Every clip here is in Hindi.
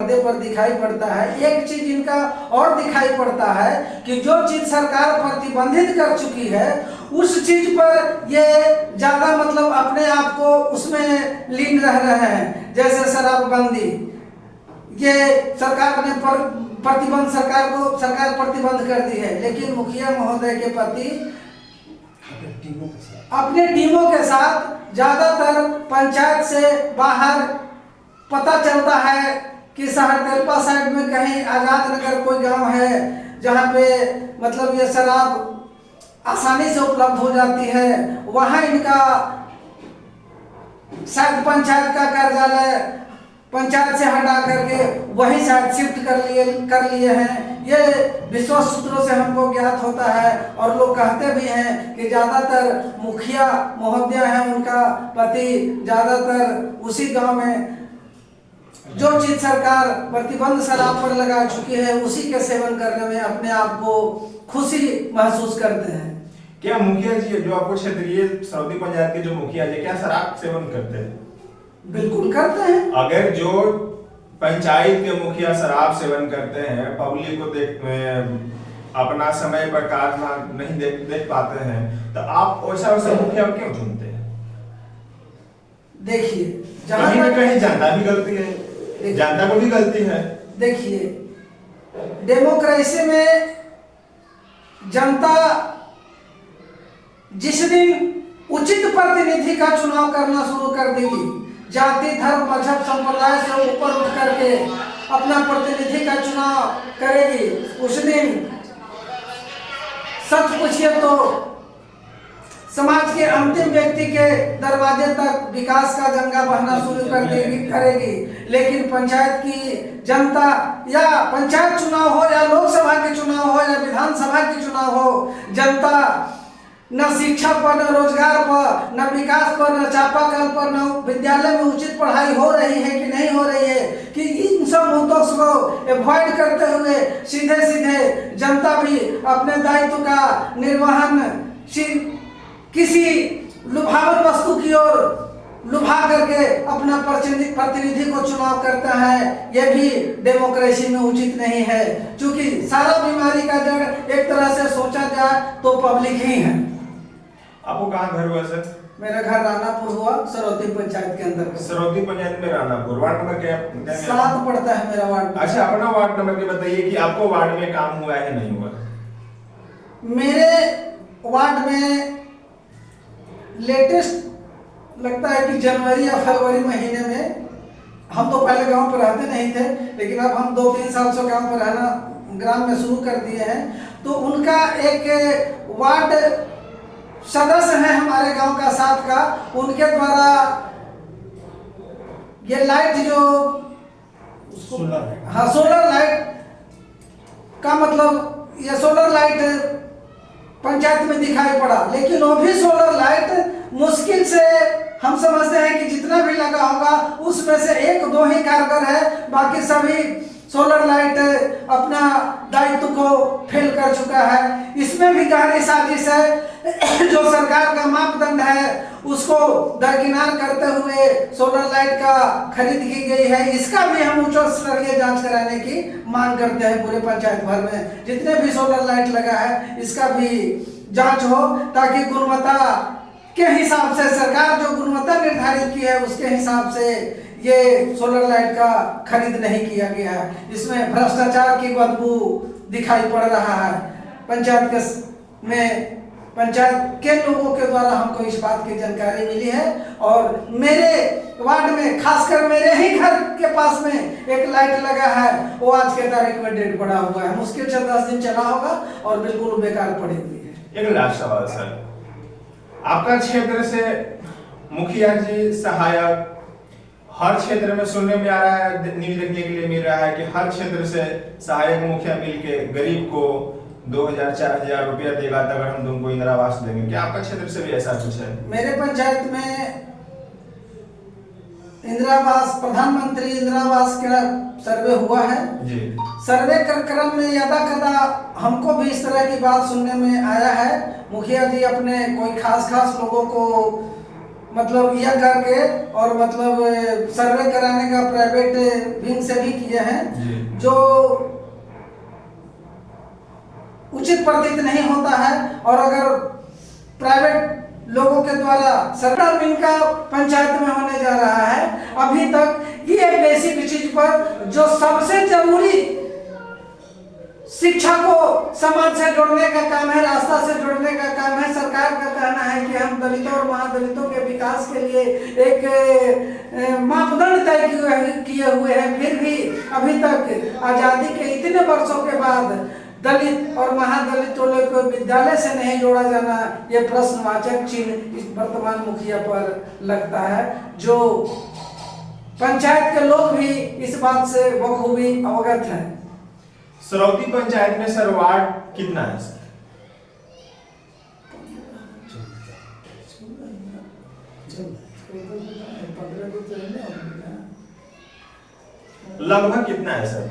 पर्दे पर दिखाई पड़ता है। एक चीज इनका और दिखाई पड़ता है कि जो चीज सरकार प्रतिबंधित कर चुकी है उस चीज पर ये ज्यादा मतलब अपने आप को उसमें लीन रह रहे हैं। जैसे शराबबंदी, ये सरकार ने सरकार प्रतिबंध कर दी है, लेकिन मुखिया महोदय के पति अपने टीमों के साथ ज्यादातर पंचायत से बाहर पता चलता है कि सहरतेलपा साइड में कहीं आजाद नगर कोई गांव है जहां पे मतलब ये शराब आसानी से उपलब्ध हो जाती है, वहां इनका शायद पंचायत का कार्यालय पंचायत से हटा करके वहीं शायद शिफ्ट कर लिए हैं। ये विश्वस्त सूत्रों से हमको ज्ञात होता है और लोग कहते भी हैं कि ज्यादातर मुखिया महोदय हैं, उनका पति ज्यादातर उसी गांव में जो चीज सरकार प्रतिबंध शराब पर लगा चुकी है उसी के सेवन करने में अपने आप को खुशी महसूस करते हैं। क्या मुखिया जी जो आपको क्षेत्रीय सरौदी पंचायत के जो मुखिया जी क्या शराब सेवन करते हैं? बिल्कुल करते हैं। अगर जो पंचायत के मुखिया शराब सेवन करते हैं, पब्लिक को अपना समय पर कार्य नहीं देख पाते हैं, तो आप वैसा मुखिया क्यों चुनते हैं? देखिए, कहीं न कहीं जनता भी गलती है, जनता को भी गलती है। देखिए, डेमोक्रेसी में जनता जिस दिन उचित प्रतिनिधि का चुनाव करना शुरू कर देगी, जाति धर्म मजहब संप्रदाय से ऊपर उठ करके अपना प्रतिनिधि का चुनाव करेगी, उस दिन सच पूछिए तो समाज के अंतिम व्यक्ति के दरवाजे तक विकास का गंगा बहना शुरू करेगी। लेकिन पंचायत की जनता या पंचायत चुनाव हो या लोकसभा के चुनाव हो या विधानसभा के चुनाव हो, जनता न शिक्षा पर, न रोजगार पर, न विकास पर, न चापाकल पर, न विद्यालय में उचित पढ़ाई हो रही है कि नहीं हो रही है, कि इन सब मुद्दों को अवॉइड करते हुए सीधे सीधे जनता भी अपने दायित्व का निर्वहन किसी लुभावन वस्तु की ओर लुभा करके अपना प्रतिनिधि को चुनाव करता है। यह भी डेमोक्रेसी में उचित नहीं है, क्योंकि सारा बीमारी का जड़ एक तरह से सोचा जाए तो पब्लिक ही है। आपको कहाँ घर हुआ सर? मेरा घर रानापुर हुआ, सरौदी पंचायत के अंदर। सरौदी पंचायत में रानापुर, वार्ड नंबर क्या? 7 पड़ता है मेरा वार्ड। अच्छा, अपना वार्ड नंबर के बताइए कि आपको वार्ड में काम हुआ है नहीं हुआ? मेरे वार्ड में लेटेस्ट लगता है कि जनवरी या फरवरी महीने में, हम तो पहले गांव पर रहते नहीं थे, लेकिन अब हम 2-3 साल से गांव पर रहना ग्राम में शुरू कर दिए हैं, तो उनका एक वार्ड सदस्य है हमारे गांव का 7 का, उनके द्वारा ये लाइट जो सोलर लाइट का मतलब ये सोलर लाइट पंचायत में दिखाई पड़ा, लेकिन वो भी सोलर लाइट मुश्किल से हम समझते हैं कि जितना भी लगा होगा उसमें से 1-2 ही कारगर है, बाकी सभी सोलर लाइट अपना दायित्व को फेल कर चुका है। इसमें भी गहरी साजिश है, जो सरकार का मापदंड है उसको दरकिनार करते हुए सोलर लाइट का खरीद की गई है। इसका भी हम उच्च स्तरीय जांच कराने की मांग करते हैं। पूरे पंचायत भर में जितने भी सोलर लाइट लगा है इसका भी जांच हो, ताकि गुणवत्ता के हिसाब से, सरकार जो गुणवत्ता निर्धारित की है उसके हिसाब से ये सोलर लाइट का खरीद नहीं किया गया है। इसमें भ्रष्टाचार की बदबू दिखाई पड़ रहा है। पंचायत के लोगों के द्वारा हमको इस बात की जानकारी मिली है, और मेरे वार्ड में खासकर मेरे ही घर के पास में एक लाइट लगा है, वो आज के तारीख में डेड पड़ा हुआ है, मुश्किल से 10 दिन चला होगा और बिल्कुल बेकार पड़ी हुई है। एक लास्ट सवाल सर, आपका क्षेत्र से मुखिया जी सहायक हर क्षेत्र में सुनने में आ रहा है, न्यूज देखने के लिए मिल रहा है कि हर क्षेत्र से सहायक मुखिया मिल के गरीब को 2000-4000 रुपया देगा अगर हम तुमको इंदिरा आवास देंगे। क्या आपका क्षेत्र से भी ऐसा कुछ है? मेरे पंचायत में इंदिरा आवास, प्रधानमंत्री इंदिरा आवास का सर्वे हुआ है जी। सर्वे के क्रम में यदा कदा हमको भी इस तरह की बात सुनने में आया है। मुखिया जी अपने कोई खास लोगों को मतलब यह करके और मतलब सर्वे कराने का प्राइवेट विंग से भी किए हैं, जो उचित प्रतीत नहीं होता है। और अगर प्राइवेट लोगों के द्वारा सरकार विंग का पंचायत में होने जा रहा है, अभी तक ये बेसिक चीज पर जो सबसे जरूरी शिक्षा को समाज से जोड़ने का काम है, रास्ता से जोड़ने का काम है, सरकार का कहना है कि हम दलितों और महादलितों के विकास के लिए एक मापदंड तय किए हुए हैं, फिर भी अभी तक आजादी के इतने वर्षों के बाद दलित और महादलित को विद्यालय से नहीं जोड़ा जाना, ये प्रश्नवाचक चिन्ह इस वर्तमान मुखिया पर लगता है, जो पंचायत के लोग भी इस बात से बखूबी अवगत हैं। सरौती पंचायत में सर वार्ड कितना है सर? लगभग कितना है सर?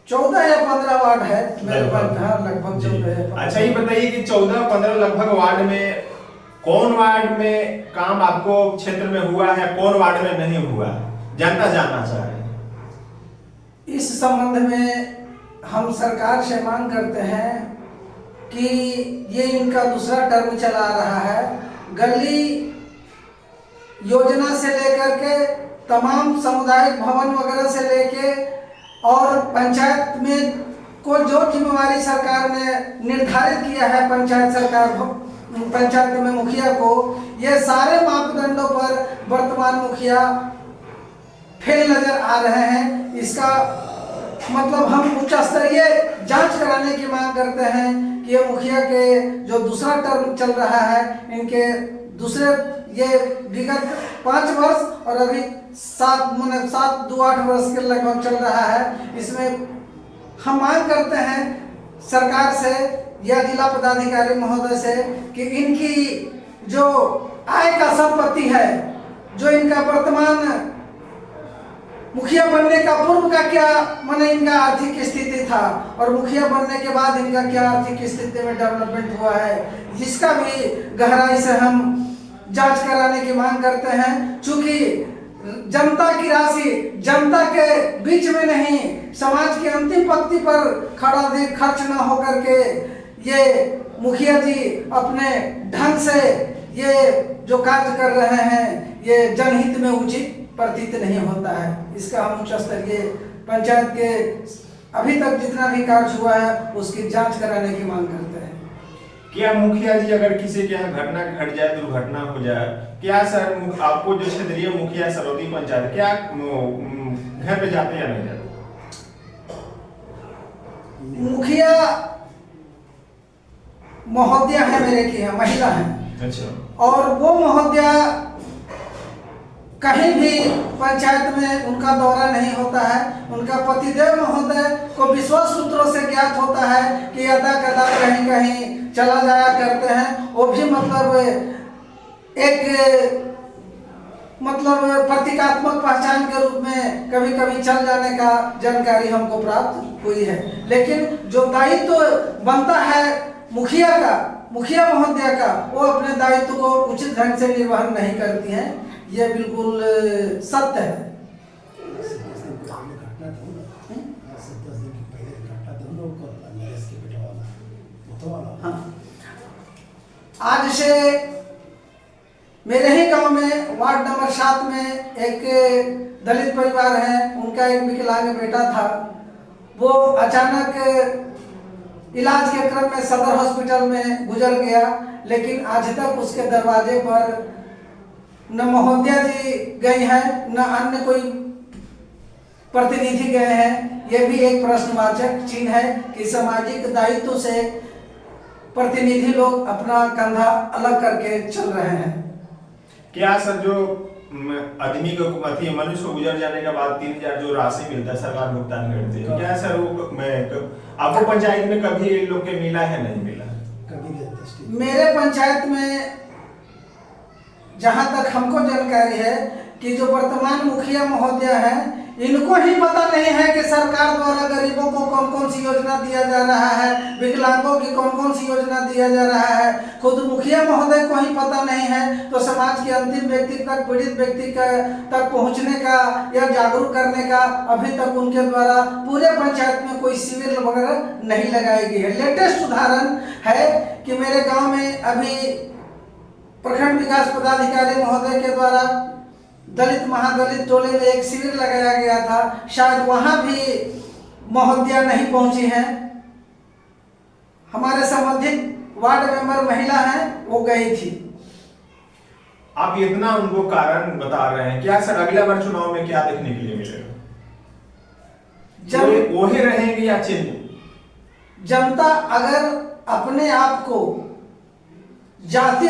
14 या 15 वार्ड है मेरे पास। हाँ, लगभग 14 या 15। अच्छा, ये बताइए कि 14-15 लगभग वार्ड में कौन वार्ड में काम आपको क्षेत्र में हुआ है, कौन वार्ड में नहीं हुआ, जनता जानना चाह रहे हैं। इस संबंध में हम सरकार से मांग करते हैं कि ये इनका दूसरा टर्म चला रहा है, गली योजना से लेकर के तमाम सामुदायिक भवन वगैरह से लेके और पंचायत में को जो जिम्मेवारी सरकार ने निर्धारित किया है पंचायत में मुखिया को, ये सारे मापदंडों पर वर्तमान मुखिया फेल नजर आ रहे हैं। इसका मतलब हम उच्च स्तरीय जांच कराने की मांग करते हैं कि ये मुखिया के जो दूसरा टर्म चल रहा है, इनके दूसरे ये विगत 5 वर्ष और अभी 7-8 वर्ष के लगभग चल रहा है। इसमें हम मांग करते हैं सरकार से या जिला पदाधिकारी महोदय से कि इनकी जो आय का संपत्ति है, जो इनका वर्तमान मुखिया बनने का पूर्व का क्या माने इनका आर्थिक स्थिति था और मुखिया बनने के बाद इनका क्या आर्थिक स्थिति में डेवलपमेंट हुआ है, जिसका भी गहराई से हम जांच कराने की मांग करते हैं। चूंकि जनता की राशि जनता के बीच में नहीं, समाज की अंतिम पंक्ति पर खर्च न होकर के ये मुखिया जी अपने ढंग से ये जो कार्य कर रहे हैं, ये जनहित में उचित प्रतीत नहीं होता है। इसका हम उच्च स्तरीय पंचायत के अभी तक जितना भी कार्य हुआ है उसकी जांच कराने की मांग करते हैं। क्या मुखिया जी अगर किसी के यहाँ घटना घट जाए, दुर्घटना हो जाए, क्या सर आपको जो क्षेत्रीय मुखिया सरौती पंचायत क्या घर पे जाते या नहीं जाते? मुखिया महोदया है मेरे की है, महिला है। अच्छा। और वो महोदया कहीं भी पंचायत में उनका दौरा नहीं होता है। उनका पतिदेव महोदय को विश्वास सूत्रों से ज्ञात होता है कि अदा कदा कहीं कहीं चला जाया करते हैं। वो भी मतलब एक प्रतीकात्मक पहचान के रूप में कभी कभी चल जाने का जानकारी हमको प्राप्त हुई है। लेकिन जो दायित्व बनता है मुखिया का, मुखिया महोदया का, वो अपने दायित्व को उचित ढंग से निर्वहन नहीं करती हैं। ये बिल्कुल सत्य है। हाँ। आज से मेरे ही गांव में वार्ड नंबर 7 में एक दलित परिवार है, उनका एक विकलांग बेटा था। वो अचानक इलाज के क्रम में सदर हॉस्पिटल में गुजर गया, लेकिन आज तक उसके दरवाजे पर न महोदया जी गई है, न अन्य कोई प्रतिनिधि गए हैं। यह भी एक प्रश्नवाचक चिन्ह है कि सामाजिक दायित्व से प्रतिनिधि लोग अपना कंधा अलग करके चल रहे हैं। क्या सर जो आदमी को मनुष्य को गुजर जाने के बाद 3000 जो राशि मिलता है सरकार भुगतान करती है, क्या सर वो आपको पंचायत में कभी इन लोग के मिला है, नहीं मिला? मेरे पंचायत में जहां तक हमको जानकारी है कि जो वर्तमान मुखिया महोदया है, इनको ही पता नहीं है कि सरकार द्वारा गरीबों को कौन कौन सी योजना दिया जा रहा है, विकलांगों की कौन कौन सी योजना दिया जा रहा है। खुद मुखिया महोदय को ही पता नहीं है तो समाज के अंतिम व्यक्ति तक, पीड़ित व्यक्ति तक पहुंचने का या जागरूक करने का अभी तक उनके द्वारा पूरे पंचायत में कोई शिविर वगैरह नहीं लगाई गई है। लेटेस्ट उदाहरण है कि मेरे गाँव में अभी प्रखंड विकास पदाधिकारी महोदय के द्वारा दलित महादलित टोले में एक शिविर लगाया गया था, शायद वहां भी महोदया नहीं पहुंची हैं। हमारे संबंधित वार्ड मेंबर महिला हैं, वो गई थी। आप इतना उनको कारण बता रहे हैं, क्या सर अगला बार चुनाव में क्या देखने के लिए मिलेगा? वो ही रहेंगे या चेंज? जनता अगर अपने आप को जाति